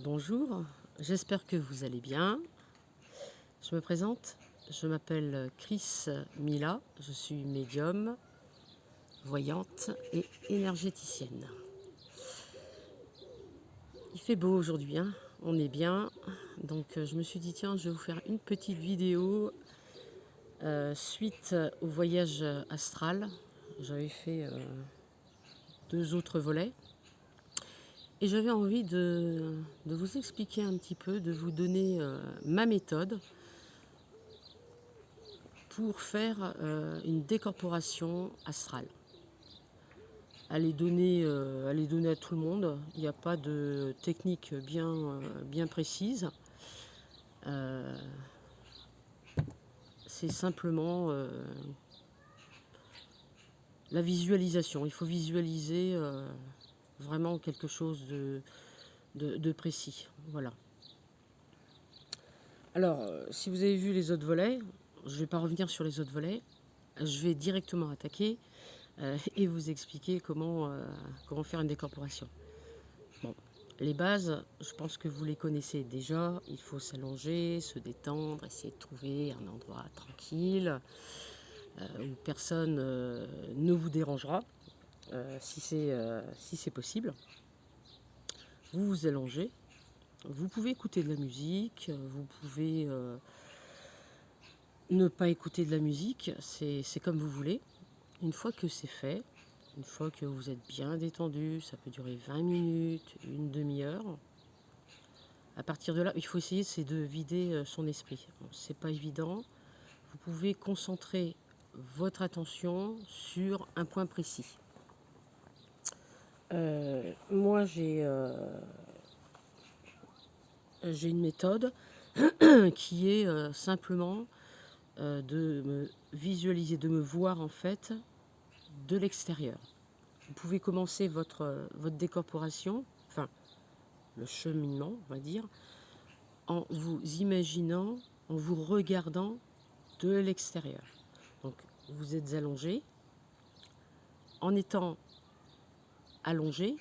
Bonjour, j'espère que vous allez bien. Je me présente, je m'appelle Chris Mila, je suis médium, voyante et énergéticienne. Il fait beau aujourd'hui, hein, on est bien, donc je me suis dit tiens, je vais vous faire une petite vidéo suite au voyage astral. J'avais fait 2 autres volets. Et j'avais envie de vous expliquer un petit peu, de vous donner ma méthode pour faire une décorporation astrale. À les donner à tout le monde. Il n'y a pas de technique bien précise. C'est simplement la visualisation. Il faut visualiser vraiment quelque chose de précis. Voilà. Alors, si vous avez vu les autres volets, je ne vais pas revenir sur les autres volets. Je vais directement attaquer et vous expliquer comment faire une décorporation. Bon, les bases, je pense que vous les connaissez déjà. Il faut s'allonger, se détendre, essayer de trouver un endroit tranquille où personne ne vous dérangera, si c'est possible. Vous vous allongez. Vous pouvez écouter de la musique, vous pouvez ne pas écouter de la musique, c'est comme vous voulez. Une fois que c'est fait, une fois que vous êtes bien détendu, ça peut durer 20 minutes, une demi-heure. À partir de là, il faut essayer c'est de vider son esprit. Bon, c'est pas évident. Vous pouvez concentrer votre attention sur un point précis. Moi, j'ai une méthode qui est simplement de me visualiser, de me voir en fait de l'extérieur. Vous pouvez commencer votre décorporation, enfin le cheminement, on va dire, en vous imaginant, en vous regardant de l'extérieur. Donc vous êtes allongé. En étant allongé,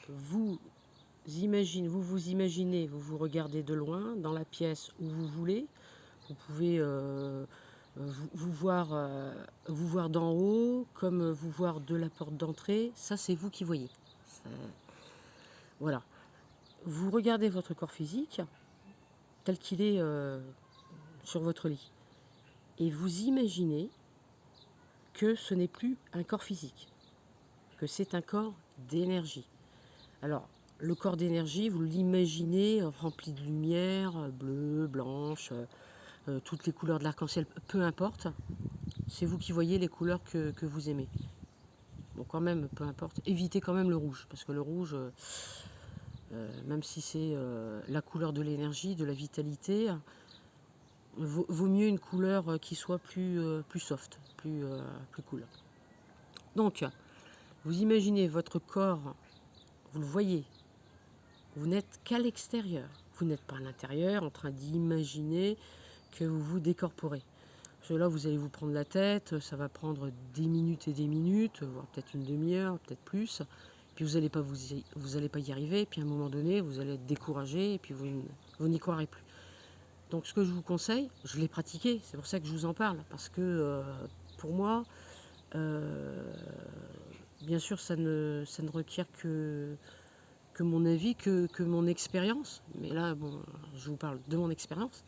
vous vous imaginez, vous vous regardez de loin dans la pièce où vous voulez. Vous pouvez vous voir d'en haut, comme vous voir de la porte d'entrée. Ça, c'est vous qui voyez. Voilà. Vous regardez votre corps physique tel qu'il est sur votre lit. Et vous imaginez que ce n'est plus un corps physique, que c'est un corps d'énergie. Alors, le corps d'énergie, vous l'imaginez rempli de lumière, bleue, blanche, toutes les couleurs de l'arc-en-ciel, peu importe. C'est vous qui voyez les couleurs que vous aimez. Bon, quand même, peu importe. Évitez quand même le rouge, parce que le rouge, même si c'est la couleur de l'énergie, de la vitalité, vaut mieux une couleur qui soit plus soft, plus cool. Donc, vous imaginez votre corps, vous le voyez, vous n'êtes qu'à l'extérieur. Vous n'êtes pas à l'intérieur en train d'imaginer que vous vous décorporez. Parce que là, vous allez vous prendre la tête, ça va prendre des minutes et des minutes, voire peut-être une demi-heure, peut-être plus. Puis vous n'allez pas y arriver, puis à un moment donné, vous allez être découragé, et puis vous n'y croirez plus. Donc ce que je vous conseille, je l'ai pratiqué, c'est pour ça que je vous en parle, parce que pour moi, bien sûr, ça ne requiert que mon avis, que mon expérience. Mais là, bon, je vous parle de mon expérience.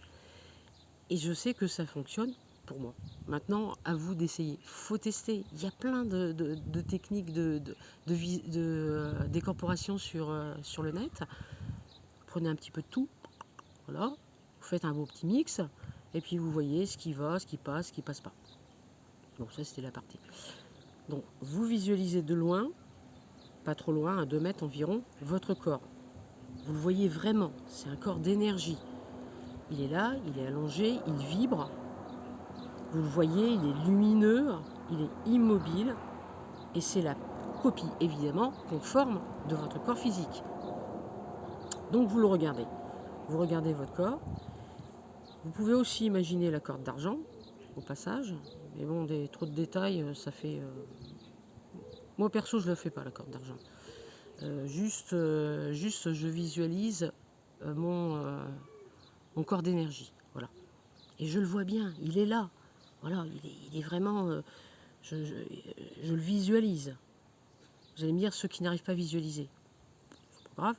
Et je sais que ça fonctionne pour moi. Maintenant, à vous d'essayer. Il faut tester. Il y a plein de techniques de décorporation sur le net. Prenez un petit peu de tout. Voilà. Vous faites un beau petit mix. Et puis vous voyez ce qui va, ce qui passe pas. Donc ça, c'était la partie. Donc, vous visualisez de loin, pas trop loin, à 2 mètres environ, votre corps. Vous le voyez vraiment. C'est un corps d'énergie. Il est là, il est allongé, il vibre. Vous le voyez, il est lumineux, il est immobile. Et c'est la copie, évidemment, conforme de votre corps physique. Donc vous le regardez. Vous regardez votre corps. Vous pouvez aussi imaginer la corde d'argent, au passage. Mais bon, trop de détails, ça fait... Moi, perso, je ne le fais pas, la corde d'argent. Juste, je visualise mon corps d'énergie. Voilà. Et je le vois bien, il est là. Voilà, il est vraiment... je le visualise. Vous allez me dire, ceux qui n'arrivent pas à visualiser, c'est pas grave.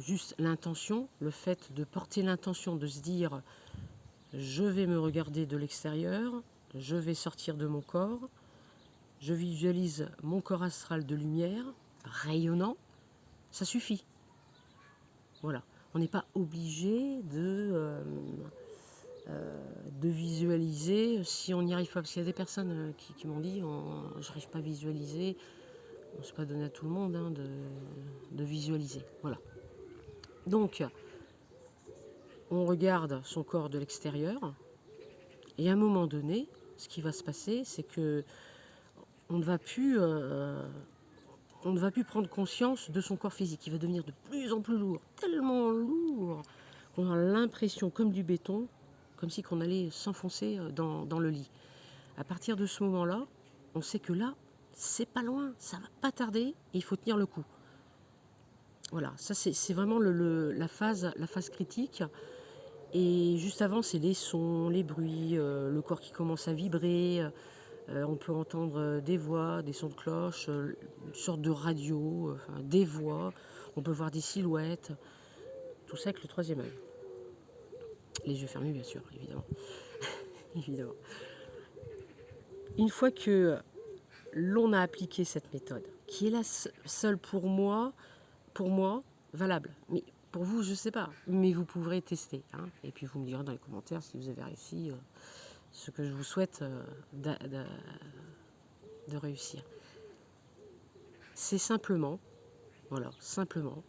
Juste l'intention, le fait de porter l'intention, de se dire, je vais me regarder de l'extérieur, je vais sortir de mon corps, je visualise mon corps astral de lumière, rayonnant, ça suffit. Voilà. On n'est pas obligé de visualiser si on n'y arrive pas. Parce qu'il y a des personnes qui m'ont dit, je n'arrive pas à visualiser. On ne s'est pas donné à tout le monde hein, de visualiser. Voilà. Donc, on regarde son corps de l'extérieur. Et à un moment donné, ce qui va se passer, c'est que on ne va plus prendre conscience de son corps physique. Il va devenir de plus en plus lourd, tellement lourd qu'on a l'impression, comme du béton, comme si on allait s'enfoncer dans le lit. À partir de ce moment-là, on sait que là, c'est pas loin, ça va pas tarder, et il faut tenir le coup. Voilà, ça c'est vraiment la phase critique. Et juste avant, c'est les sons, les bruits, le corps qui commence à vibrer. On peut entendre des voix, des sons de cloche, une sorte de radio, enfin, des voix. On peut voir des silhouettes. Tout ça avec le troisième œil. Les yeux fermés, bien sûr, évidemment. Évidemment. Une fois que l'on a appliqué cette méthode, qui est la seule pour moi, valable. Mais pour vous, je ne sais pas. Mais vous pourrez tester. Hein. Et puis vous me direz dans les commentaires si vous avez réussi ce que je vous souhaite de réussir. C'est simplement, voilà, simplement,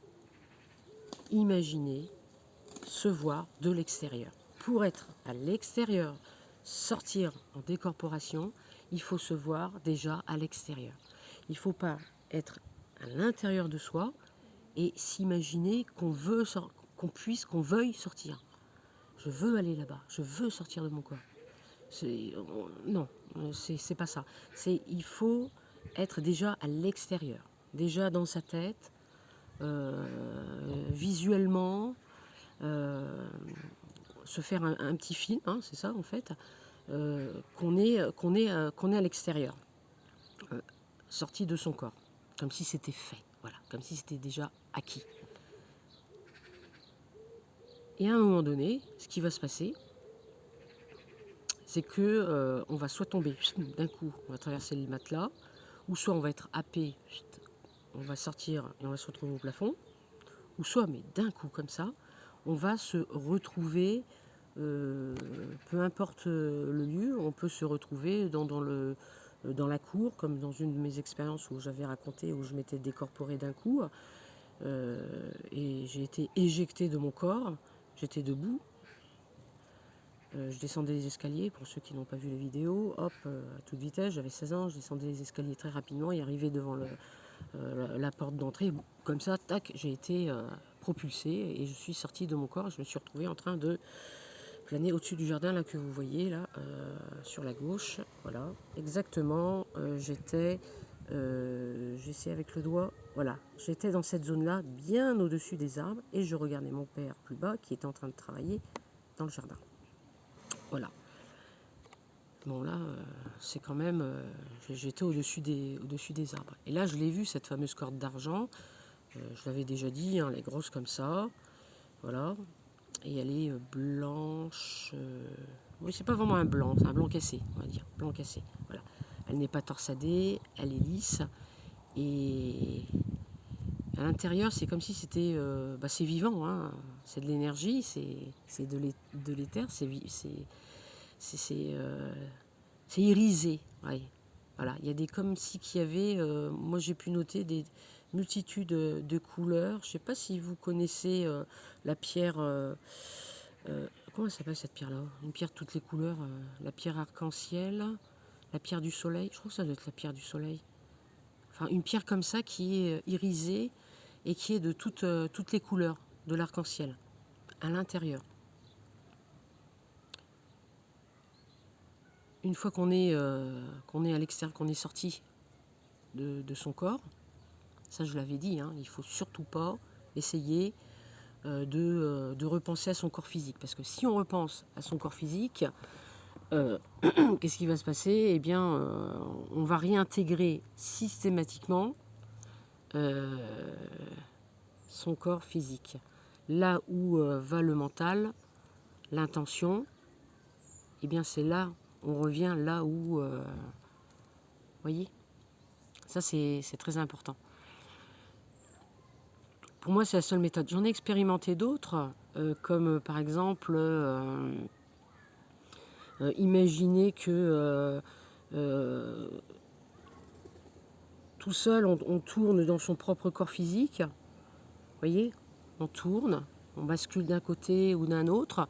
imaginer se voir de l'extérieur. Pour être à l'extérieur, sortir en décorporation, il faut se voir déjà à l'extérieur. Il ne faut pas être à l'intérieur de soi et s'imaginer qu'on veuille sortir. Je veux aller là-bas, je veux sortir de mon corps. Non, c'est pas ça. Il faut être déjà à l'extérieur, déjà dans sa tête, visuellement, se faire un petit film, hein, c'est ça en fait, qu'on est à l'extérieur, sorti de son corps, comme si c'était fait, voilà, comme si c'était déjà acquis. Et à un moment donné, ce qui va se passer, c'est que on va soit tomber d'un coup, on va traverser le matelas, ou soit on va être happé, on va sortir et on va se retrouver au plafond, ou soit, mais d'un coup comme ça, on va se retrouver, peu importe le lieu, on peut se retrouver dans la cour, comme dans une de mes expériences où j'avais raconté, où je m'étais décorporée d'un coup, et j'ai été éjectée de mon corps, j'étais debout, je descendais les escaliers, pour ceux qui n'ont pas vu les vidéos, hop, à toute vitesse, j'avais 16 ans, je descendais les escaliers très rapidement et arrivé devant la porte d'entrée, comme ça, tac, j'ai été propulsée et je suis sortie de mon corps, je me suis retrouvée en train de planer au-dessus du jardin là que vous voyez là, sur la gauche, voilà, exactement, j'essaie avec le doigt, voilà, j'étais dans cette zone-là, bien au-dessus des arbres, et je regardais mon père plus bas qui était en train de travailler dans le jardin. Voilà. Bon là, c'est quand même, j'étais au-dessus des arbres. Et là, je l'ai vu, cette fameuse corde d'argent. Je l'avais déjà dit, hein, elle est grosse comme ça. Voilà. Et elle est blanche. Oui, c'est pas vraiment un blanc, c'est un blanc cassé, on va dire. Blanc cassé. Voilà. Elle n'est pas torsadée, elle est lisse. Et à l'intérieur, c'est comme si c'était, c'est vivant, hein. C'est de l'énergie, c'est de l'éther, c'est irisé. Ouais. Voilà, il y a des comme si qu'il y avait, moi j'ai pu noter des multitudes de couleurs. Je ne sais pas si vous connaissez la pierre, comment s'appelle cette pierre-là? Une pierre de toutes les couleurs, la pierre arc-en-ciel, la pierre du soleil. Je crois que ça doit être la pierre du soleil. Enfin, une pierre comme ça qui est irisée et qui est de toutes les couleurs de l'arc-en-ciel à l'intérieur. Une fois qu'on est à l'extérieur, qu'on est sorti de son corps, ça je l'avais dit, hein, il ne faut surtout pas essayer de repenser à son corps physique. Parce que si on repense à son corps physique, qu'est-ce qui va se passer? Eh bien, on va réintégrer systématiquement son corps physique. Là où va le mental, l'intention, eh bien c'est là, on revient là où... voyez, ça c'est très important. Pour moi, c'est la seule méthode. J'en ai expérimenté d'autres, comme par exemple, imaginer que tout seul, on tourne dans son propre corps physique. Vous voyez, on tourne, on bascule d'un côté ou d'un autre,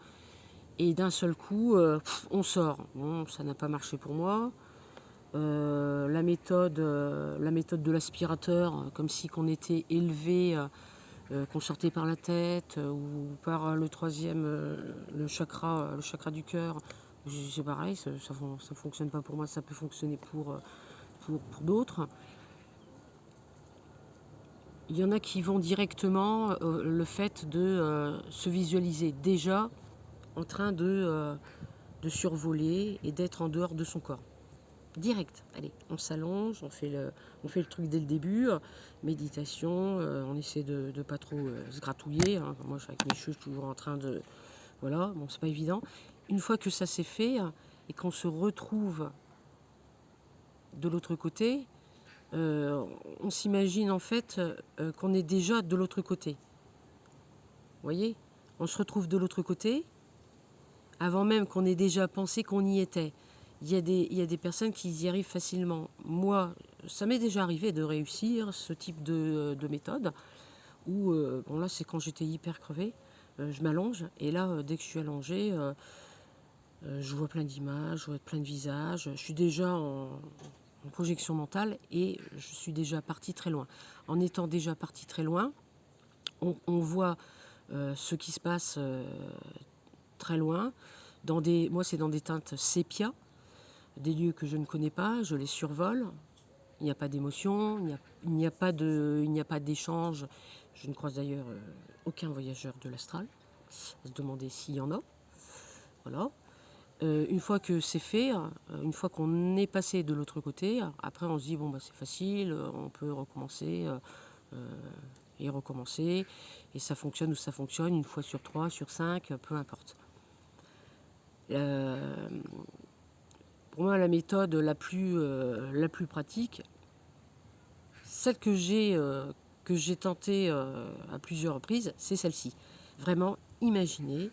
et d'un seul coup, on sort. Bon, ça n'a pas marché pour moi. La méthode de l'aspirateur, comme si qu'on était élevé, qu'on sortait par la tête ou par le troisième, le chakra du cœur. C'est pareil, ça fonctionne pas pour moi, ça peut fonctionner pour d'autres. Il y en a qui vont directement le fait de se visualiser déjà en train de survoler et d'être en dehors de son corps. Direct, allez, on s'allonge, on fait le truc dès le début, méditation, on essaie de ne pas trop se gratouiller. Hein. Moi, avec mes cheveux, je suis toujours en train de... Voilà, bon, c'est pas évident. Une fois que ça s'est fait et qu'on se retrouve de l'autre côté, on s'imagine en fait qu'on est déjà de l'autre côté. Vous voyez, on se retrouve de l'autre côté avant même qu'on ait déjà pensé qu'on y était. Il y a des personnes qui y arrivent facilement. Moi, ça m'est déjà arrivé de réussir ce type de méthode où, bon là c'est quand j'étais hyper crevée, je m'allonge et là dès que je suis allongée, je vois plein d'images, je vois plein de visages, je suis déjà en projection mentale et je suis déjà partie très loin. En étant déjà partie très loin, on voit ce qui se passe très loin. Moi c'est dans des teintes sépia, des lieux que je ne connais pas, je les survole. Il n'y a pas d'émotion, il n'y a pas d'échange. Je ne croise d'ailleurs aucun voyageur de l'astral. À se demander s'il y en a. Voilà. Une fois que c'est fait, une fois qu'on est passé de l'autre côté, après on se dit bon bah c'est facile, on peut recommencer et recommencer, et ça fonctionne ou ça fonctionne une fois sur 3, sur 5, peu importe. Pour moi la méthode la plus pratique, celle que j'ai tentée à plusieurs reprises, c'est celle-ci. Vraiment imaginer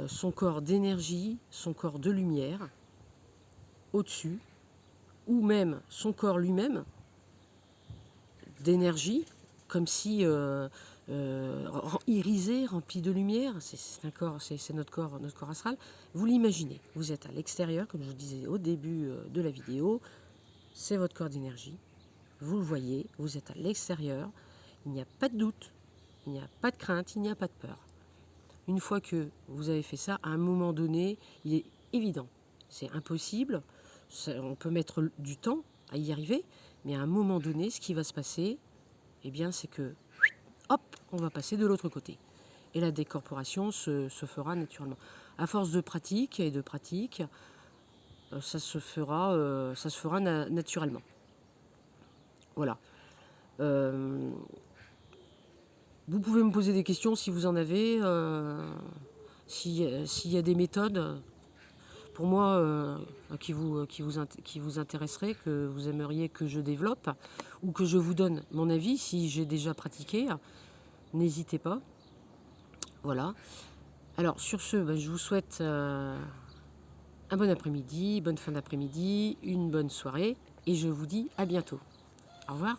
son corps d'énergie, son corps de lumière, au-dessus, ou même son corps lui-même, d'énergie, comme si irisé, rempli de lumière. C'est notre corps astral. Vous l'imaginez, vous êtes à l'extérieur, comme je vous disais au début de la vidéo, c'est votre corps d'énergie. Vous le voyez, vous êtes à l'extérieur, il n'y a pas de doute, il n'y a pas de crainte, il n'y a pas de peur. Une fois que vous avez fait ça, à un moment donné, il est évident, c'est impossible, on peut mettre du temps à y arriver, mais à un moment donné, ce qui va se passer, eh bien, c'est que, hop, on va passer de l'autre côté. Et la décorporation se fera naturellement. À force de pratique et de pratique, ça se fera naturellement. Voilà. Vous pouvez me poser des questions si vous en avez, s'il y a des méthodes pour moi qui vous intéresseraient, que vous aimeriez que je développe ou que je vous donne mon avis si j'ai déjà pratiqué, n'hésitez pas. Voilà. Alors sur ce, je vous souhaite un bon après-midi, bonne fin d'après-midi, une bonne soirée et je vous dis à bientôt. Au revoir.